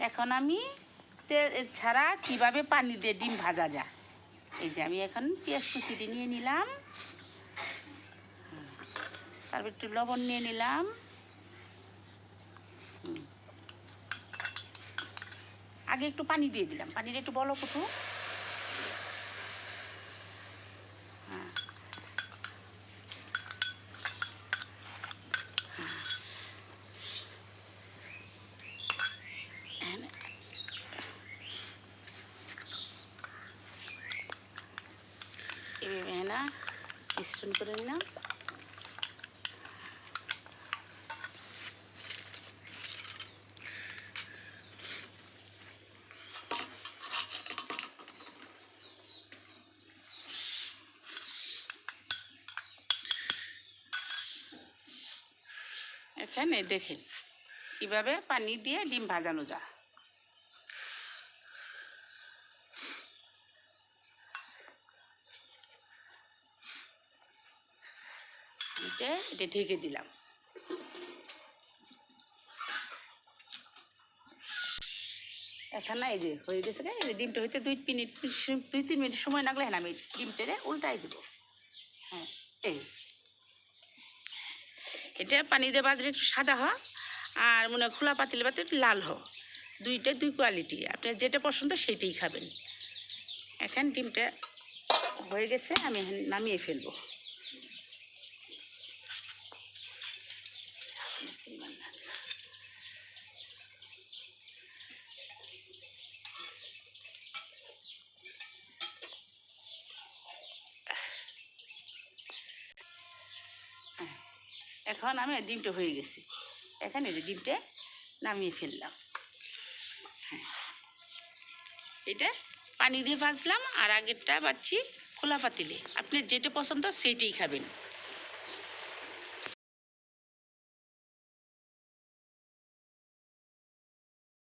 এখন আমি তেল ছাড়া কীভাবে পানি দিয়ে ডিম ভাজা যায়, এই যে আমি এখন পেঁয়াজ কুচিটি নিয়ে নিলাম, তারপর একটু লবণ নিয়ে নিলাম, আগে একটু পানি দিয়ে দিলাম, পানিটা একটু বলক উঠুক। এভাবে না মিশ্রণ করে নিলাম। এখানে দেখেন কীভাবে পানি দিয়ে ডিম ভাজানো যায়। এটা ঢেকে দিলাম। এখন এই যে হয়ে গেছে, এই যে ডিমটা হইতে 2-3 মিনিট সময় লাগলে হ্যাঁ আমি ডিমটা উল্টাই দেবো। হ্যাঁ, এই এটা পানি দিয়ে বাজলে একটু সাদা হয়, আর মনে হয় খোলা পাতিলে বাতে একটু লাল হয়। দুইটা দুই কোয়ালিটি, আপনার যেটা পছন্দ সেইটাই খাবেন। এখন ডিমটা হয়ে গেছে, আমি নামিয়ে ফেলবো। এখন আমি ডিমটা হয়ে গেছি, এখন এই যে ডিমটা নামিয়ে ফেললাম। হ্যাঁ, এটা পানি দিয়ে ভাজলাম, আর আগেরটা বাচ্ছি খোলা পাতিলে। আপনি যেটা পছন্দ সেইটাই খাবেন।